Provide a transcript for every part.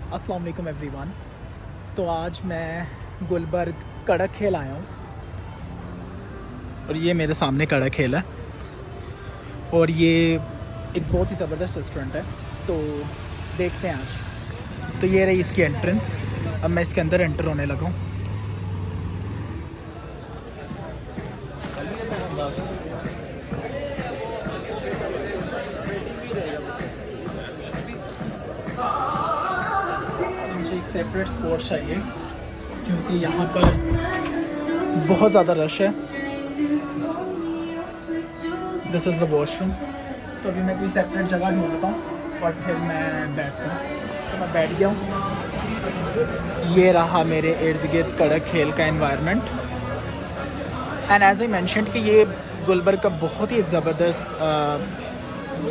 अस्सलाम वालेकुम एवरीवन। तो आज मैं गुलबर्ग कड़क खेल आया हूँ और ये मेरे सामने कड़क खेल है और ये एक बहुत ही ज़बरदस्त रेस्टोरेंट है। तो देखते हैं आज। तो ये रही इसकी एंट्रेंस। अब मैं इसके अंदर एंटर होने लगा हूँ। मुझे एक सेपरेट स्पॉट चाहिए क्योंकि यहाँ पर बहुत ज़्यादा रश है। This is the washroom. तो अभी मैं कोई सेपरेट जगह ढूंढता हूँ और फिर मैं बैठता हूँ। तो मैं बैठ गया हूँ। ये रहा मेरे इर्द गिर्द कड़क खेल का environment. And as I mentioned कि ये गुलबर्ग का बहुत ही एक ज़बरदस्त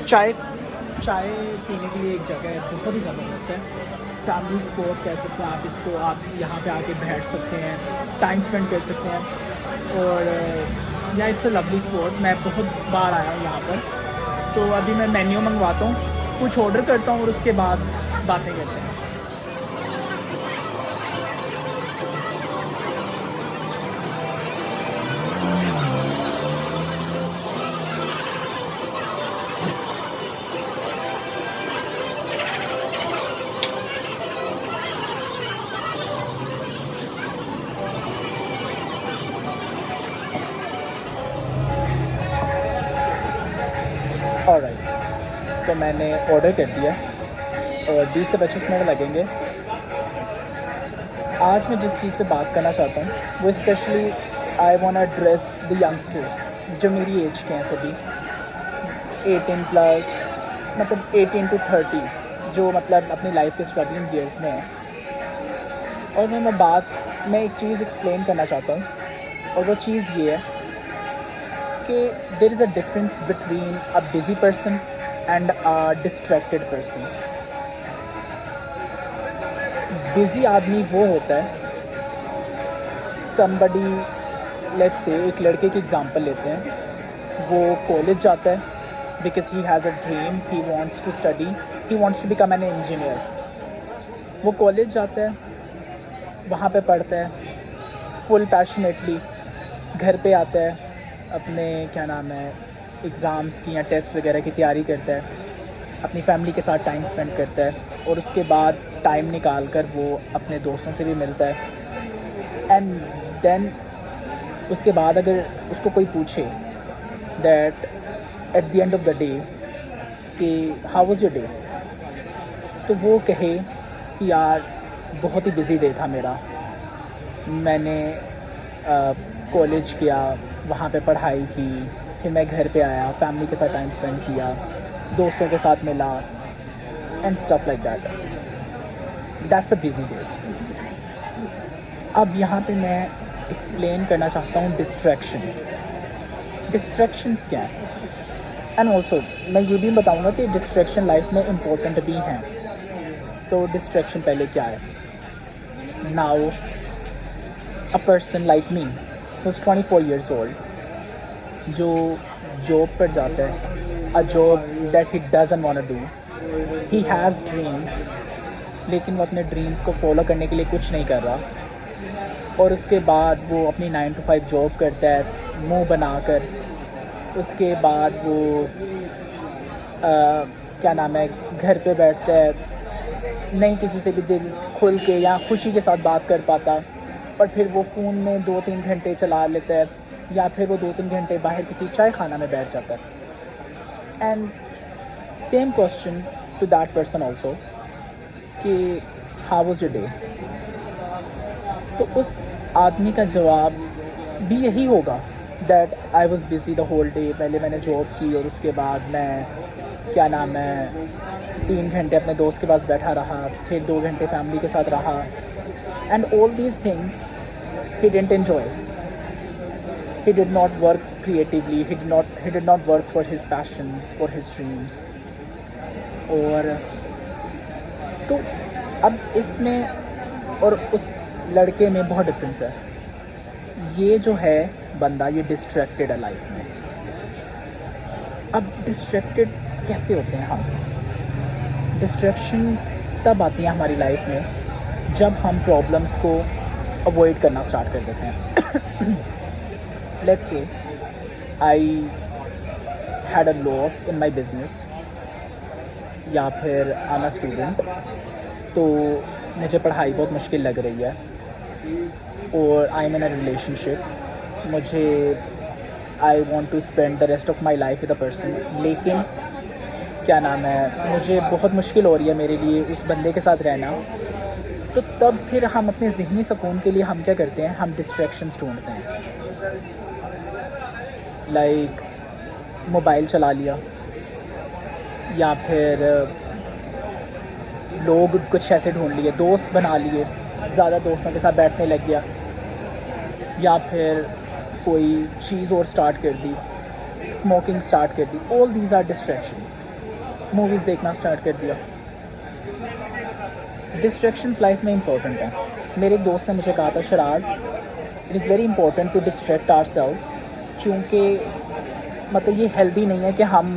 चाय पीने के लिए एक जगह है, बहुत ही ज़बरदस्त है। फैमिली स्पॉट कह सकते हैं आप इसको। आप यहाँ पे आके बैठ सकते हैं, टाइम स्पेंड कर सकते हैं और या इट्स अ लवली स्पॉट। मैं बहुत बार आया हूँ यहाँ पर। तो अभी मैं मेन्यू मंगवाता हूँ, कुछ ऑर्डर करता हूँ और उसके बाद बातें करते हैं। ऑलराइट, तो मैंने ऑर्डर कर दिया और 20 से 25 मिनट लगेंगे। आज मैं जिस चीज़ पे बात करना चाहता हूँ वो specially I want address the youngsters जो मेरी एज के हैं, सभी 18 प्लस, मतलब 18 to 30, जो मतलब अपनी लाइफ के स्ट्रगलिंग ईयर्स में हैं। और मैं एक चीज़ एक्सप्लेन करना चाहता हूँ और वो चीज़ ये है कि there is a difference between a busy person and a distracted person. Busy आदमी वो होता है, समबडी, लेट्स से एक लड़के की एग्जांपल लेते हैं। वो कॉलेज जाता है because he has a dream, he wants to study, he wants to become an engineer. वो कॉलेज जाता है, वहाँ पे पढ़ता है फुल पैशनेटली, घर पे आता है, अपने क्या नाम है एग्ज़ाम्स की या टेस्ट वगैरह की तैयारी करता है, अपनी फैमिली के साथ टाइम स्पेंड करता है और उसके बाद टाइम निकाल कर वो अपने दोस्तों से भी मिलता है। एंड देन उसके बाद अगर उसको कोई पूछे that at the end of the day कि हाउ वाज योर डे, तो वो कहे कि यार बहुत ही बिज़ी डे था मेरा, मैंने कॉलेज किया, वहाँ पे पढ़ाई की, फिर मैं घर पे आया, फैमिली के साथ टाइम स्पेंड किया, दोस्तों के साथ मिला and stuff like that. That's a busy day. अब यहाँ पे मैं एक्सप्लेन करना चाहता हूँ डिस्ट्रैक्शंस क्या हैं। एंड ऑल्सो मैं ये भी बताऊँगा कि डिस्ट्रैक्शन लाइफ में इम्पोर्टेंट भी हैं। तो डिस्ट्रैक्शन पहले क्या है? Now a person like me who's 24 years old, जो जॉब पर जाता है, a job that he doesn't want to do, he has dreams, लेकिन वो अपने ड्रीम्स को फॉलो करने के लिए कुछ नहीं कर रहा। और उसके बाद वो अपनी 9 to 5 जॉब करता है मुंह बनाकर। उसके बाद वो क्या नाम है घर पे बैठता है, नहीं किसी से भी दिल खुल के या खुशी के साथ बात कर पाता, पर फिर वो फ़ोन में 2-3 घंटे चला लेता है या फिर वो 2-3 घंटे बाहर किसी चाय खाना में बैठ जाता है। And same question to that person also कि हाउ वाज योर डे। तो उस आदमी का जवाब भी यही होगा that I was busy the whole day. पहले मैंने जॉब की और उसके बाद मैं क्या नाम है 3 घंटे अपने दोस्त के पास बैठा रहा, फिर 2 घंटे फैमिली के साथ रहा। And all these things he didn't enjoy. He did not work creatively. He did not work for his passions, for his dreams. और तो अब इसमें और उस लड़के में बहुत डिफरेंस है। ये जो है बंदा, ये डिस्ट्रैक्टेड है लाइफ में। अब डिस्ट्रैक्टेड कैसे होते हैं हम? डिस्ट्रैक्शन तब आती हैं हमारी लाइफ में जब हम प्रॉब्लम्स को अवॉइड करना स्टार्ट कर देते हैं. Let's say I had a loss in my business, या फिर आई एम अ स्टूडेंट, तो मुझे पढ़ाई बहुत मुश्किल लग रही है और I am in a relationship. मुझे I want to spend the rest of my life with a person, लेकिन क्या नाम है, मुझे बहुत मुश्किल हो रही है मेरे लिए उस बंदे के साथ रहना. तो तब फिर हम अपने ज़हनी सुकून के लिए हम क्या करते हैं, हम डिस्ट्रैक्शंस ढूंढते हैं. लाइक मोबाइल चला लिया, या फिर लोग कुछ ऐसे ढूंढ लिए, दोस्त बना लिए, ज़्यादा दोस्तों के साथ बैठने लग गया, या फिर कोई चीज़ और स्टार्ट कर दी, स्मोकिंग स्टार्ट कर दी. All these are distractions. Movies देखना स्टार्ट कर दिया. डिस्ट्रैक्शंस लाइफ में इंपॉर्टेंट है. मेरे एक दोस्त ने मुझे कहा था, Sharaz, it is very important to distract ourselves, क्योंकि मतलब ये हेल्दी नहीं है कि हम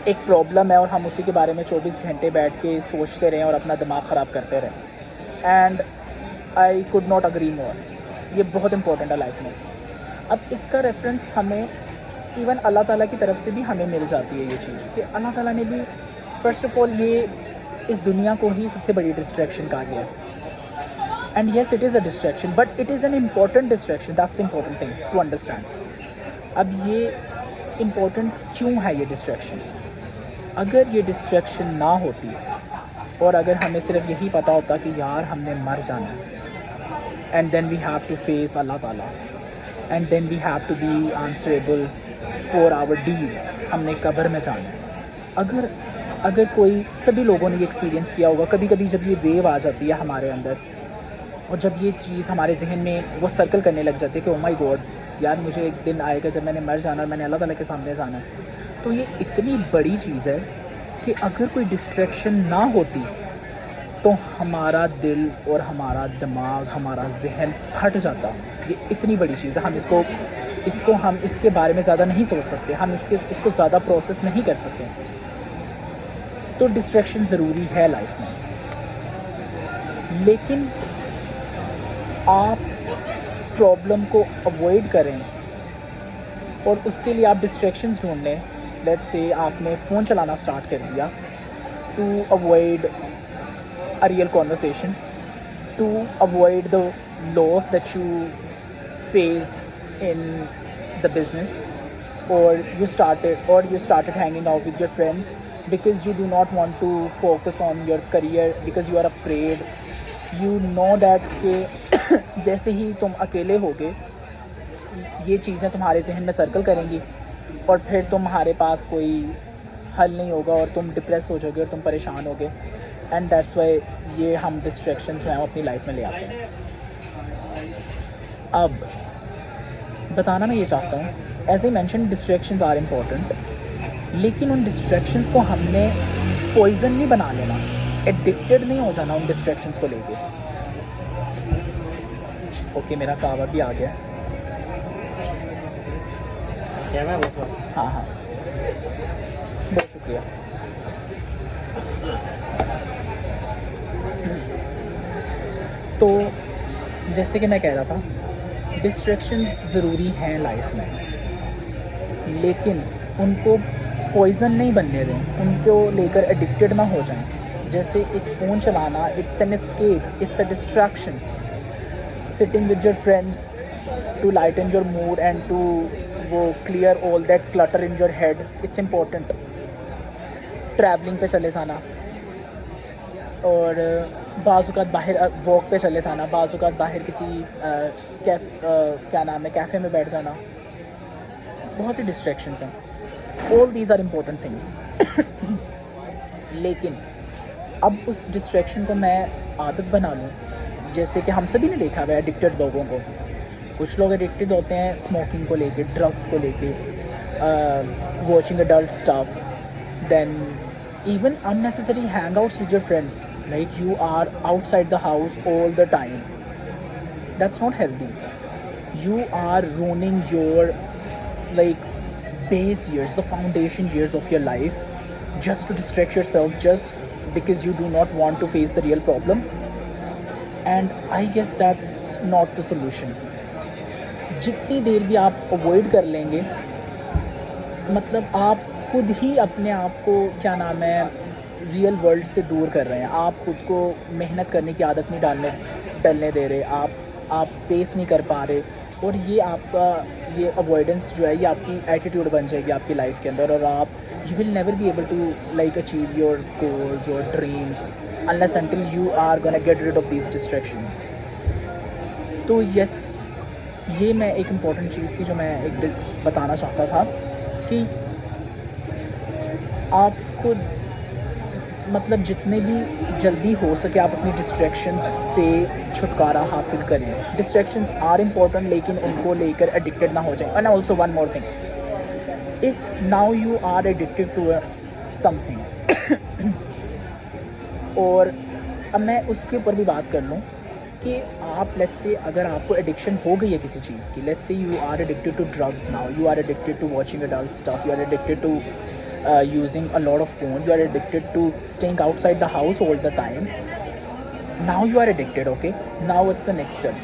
एक प्रॉब्लम है और हम उसी के बारे में 24 घंटे बैठ के सोचते रहें और अपना दिमाग ख़राब करते रहें. And I could not agree मोर. ये बहुत इंपॉर्टेंट है लाइफ में. अब इसका रेफरेंस हमें इवन अल्लाह ताला की तरफ से भी हमें मिल जाती है ये चीज़, कि अल्लाह ताला ने भी फ़र्स्ट ऑफ ऑल ये इस दुनिया को ही सबसे बड़ी डिस्ट्रैक्शन कहा गया. And yes, it is a distraction, but it is an important distraction. That's important thing to understand. अब ये इम्पॉर्टेंट क्यों है ये डिस्ट्रैक्शन? अगर ये डिस्ट्रैक्शन ना होती और अगर हमें सिर्फ यही पता होता कि यार हमने मर जाना है, and then we have to face Allah Taala, and then we have to be answerable for our deeds, हमने कब्र में जाना है. अगर कोई, सभी लोगों ने ये एक्सपीरियंस किया होगा, कभी कभी जब ये वेव आ जाती है हमारे अंदर और जब ये चीज़ हमारे जहन में वो सर्कल करने लग जाती है कि ओ माय गॉड, यार मुझे एक दिन आएगा जब मैंने मर जाना और मैंने अल्लाह ताला के सामने जाना है. तो ये इतनी बड़ी चीज़ है कि अगर कोई डिस्ट्रैक्शन ना होती तो हमारा दिल और हमारा दिमाग, हमारा जहन फट जाता. ये इतनी बड़ी चीज़ है. हम इसके बारे में ज़्यादा नहीं सोच सकते, हम इसको ज़्यादा प्रोसेस नहीं कर सकते. तो डिस्ट्रैक्शन ज़रूरी है लाइफ में, लेकिन आप प्रॉब्लम को अवॉइड करें और उसके लिए आप डिस्ट्रैक्शंस ढूंढ लें. लेट्स से आपने फ़ोन चलाना स्टार्ट कर दिया to avoid a real conversation, to avoid the loss that you face in the business, or you started hanging out with your friends because you do not want to focus on your career because you are afraid. You know that कि जैसे ही तुम अकेले होगे ये चीज़ें तुम्हारे जहन में सर्कल करेंगी और फिर तुम्हारे पास कोई हल नहीं होगा और तुम डिप्रेस हो जाओगे और तुम परेशान होगे. एंड दैट्स वाई ये हम डिस्ट्रैक्शंस जो हैं अपनी लाइफ में ले आते हैं. अब बताना मैं ये चाहता हूँ, as a mention distractions are important, लेकिन उन डिस्ट्रैक्शंस को हमने पॉइजन नहीं बना लेना, एडिक्टेड नहीं हो जाना उन डिस्ट्रैक्शंस को लेके. ओके, मेरा कावा भी आ गया. हाँ हाँ, बहुत शुक्रिया. तो जैसे कि मैं कह रहा था, डिस्ट्रैक्शंस ज़रूरी हैं लाइफ में, लेकिन उनको पॉइज़न नहीं बनने दें, उनको लेकर एडिक्टेड ना हो जाएं. जैसे एक फ़ोन चलाना, it's an escape, it's a distraction. Sitting with your friends to lighten your mood and to वो clear all that clutter in your head, it's important. Travelling पे चले जाना और बाज़-औक़ात बाहर वॉक पे चले जाना, बाज़-औक़ात बाहर किसी कैफ़े में बैठ जाना. बहुत सी डिस्ट्रैक्शंस हैं. All these are important things. लेकिन अब उस डिस्ट्रैक्शन को मैं आदत बना लूँ, जैसे कि हम सभी ने देखा हुआ है एडिक्टेड लोगों को. कुछ लोग एडिक्टेड होते हैं स्मोकिंग को लेके, ड्रग्स को लेके, watching adult stuff, then even unnecessary hangouts with your friends, like you are outside the house all the time. That's not healthy. You are ruining your base years, the foundation years of your life, just to distract yourself, just because you do not want to face the real problems, and I guess that's not the solution. जितनी देर भी आप avoid कर लेंगे, मतलब आप खुद ही अपने आप को क्या नाम है रियल वर्ल्ड से दूर कर रहे हैं. आप खुद को मेहनत करने की आदत नहीं डलने दे रहे. आप फेस नहीं कर पा रहे, और ये आपका ये अवॉइडेंस जो है ये आपकी एटीट्यूड बन जाएगी आपकी लाइफ के अंदर, और आप you will never be able to like achieve your goals your dreams unless until you are gonna get rid of these distractions. तो यस, ये मैं एक इम्पॉर्टेंट चीज़ थी जो मैं एक बताना चाहता था कि आपको मतलब जितने भी जल्दी हो सके आप अपनी डिस्ट्रैक्शंस से छुटकारा हासिल करें. डिस्ट्रैक्शंस आर इम्पॉर्टेंट, लेकिन उनको लेकर एडिक्टेड ना हो जाएं. And also one more thing, if now you are addicted to something, और अब मैं उसके ऊपर भी बात कर लूँ कि आप लेट्स से अगर आपको एडिक्शन हो गई है किसी चीज़ की, let's say you are addicted to drugs now, you are addicted to watching adult stuff, you are addicted to using a lot of phone, you are addicted to staying outside the house all the time. Now you are addicted, okay? Now what's the next step?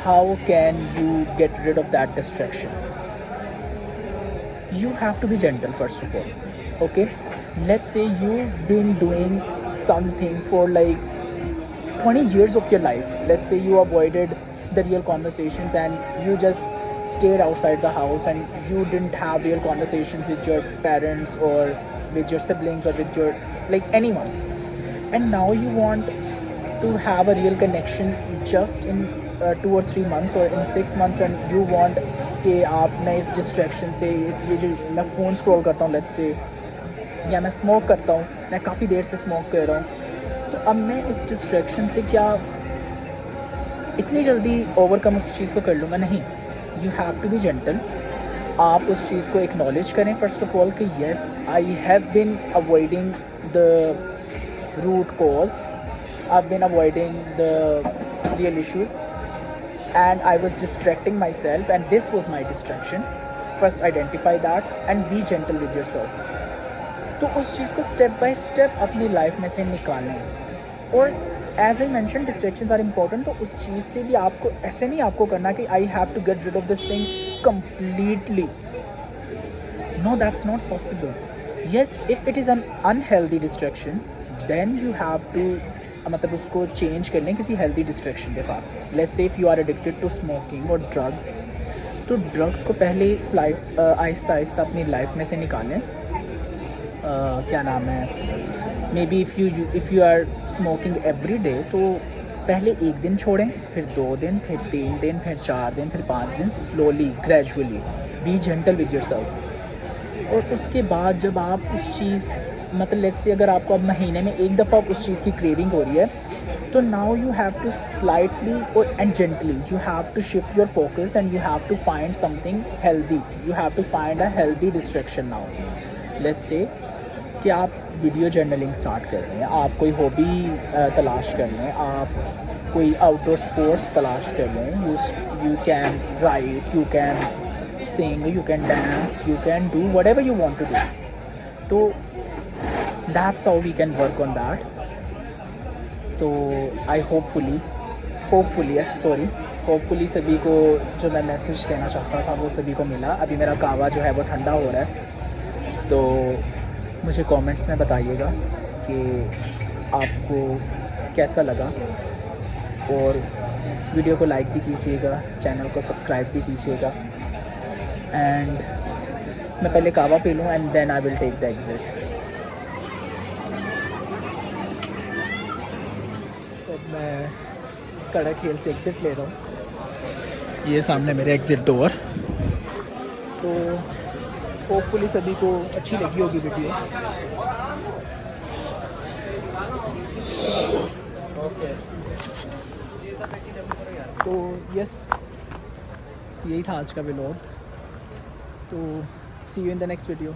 How can you get rid of that distraction? You have to be gentle first of all, okay? Let's say you've been doing something for like 20 years of your life. Let's say you avoided the real conversations and you just stayed outside the house and you didn't have real conversations with your parents or with your siblings or with your like anyone, and now you want to have a real connection just in 2 or 3 months or in 6 months, and you want कि आप मैं इस distraction से ये जो मैं phone scroll करता हूँ लेट्स से, या मैं स्मोक करता हूँ, मैं काफ़ी देर से स्मोक कर रहा हूँ, तो अब मैं इस डिस्ट्रैक्शन से क्या इतनी जल्दी ओवरकम उस चीज़ को कर लूँगा? नहीं. You have to be gentle. आप उस चीज़ को एक्नॉलेज करें फर्स्ट ऑफ ऑल कि yes I have been avoiding the root cause, I have been avoiding the real issues and I was distracting myself and this was my distraction. First identify that and be gentle with yourself. तो उस चीज़ को step by step अपनी life में से निकालें. और as I mention distractions are important, तो उस चीज़ से भी आपको ऐसे नहीं आपको करना कि I have to get rid of this thing completely. No, that's not possible. Yes, if it is an unhealthy distraction then you have to मतलब उसको चेंज कर लें किसी हेल्दी डिस्ट्रैक्शन के साथ. Let's say if you are addicted to smoking और drugs, तो drugs को पहले आहिस्ता आहिस्ता अपनी लाइफ में से निकालें. क्या नाम है, maybe if you are smoking every day, तो पहले 1 दिन छोड़ें, फिर 2 दिन, फिर 3 दिन, फिर 4 दिन, फिर 5 दिन, slowly gradually B gentle with yourself. और उसके बाद जब आप उस चीज़ मतलब लेट्स से अगर आपको अब महीने में 1 दफ़ा उस चीज़ की क्रेविंग हो रही है, तो now you have to slightly और and gently you have to shift your focus and you have to find something healthy. You have to find a healthy distraction now. Let's say कि आप video journaling start कर रहे हैं, आप कोई hobby तलाश कर लें, आप कोई आउटडोर स्पोर्ट्स तलाश कर लें. You can write, you can sing, you can dance, you can do whatever you want to do. तो that's how we can work on that. तो आई होपफुली सभी को जो मैं मैसेज देना चाहता था वो सभी को मिला. अभी मेरा कहवा जो है वो ठंडा हो रहा है, तो मुझे कमेंट्स में बताइएगा कि आपको कैसा लगा, और वीडियो को लाइक भी कीजिएगा, चैनल को सब्सक्राइब भी कीजिएगा. एंड मैं पहले कहवा पी लूँ and then I will take the exit. तो मैं कड़क हिल से एग्ज़िट ले रहा हूँ. ये सामने मेरे एग्ज़िट डोर. तो होपफुली सभी को अच्छी लगी होगी वीडियो. तो यस, यही था आज का व्लॉग. तो see you in the next video.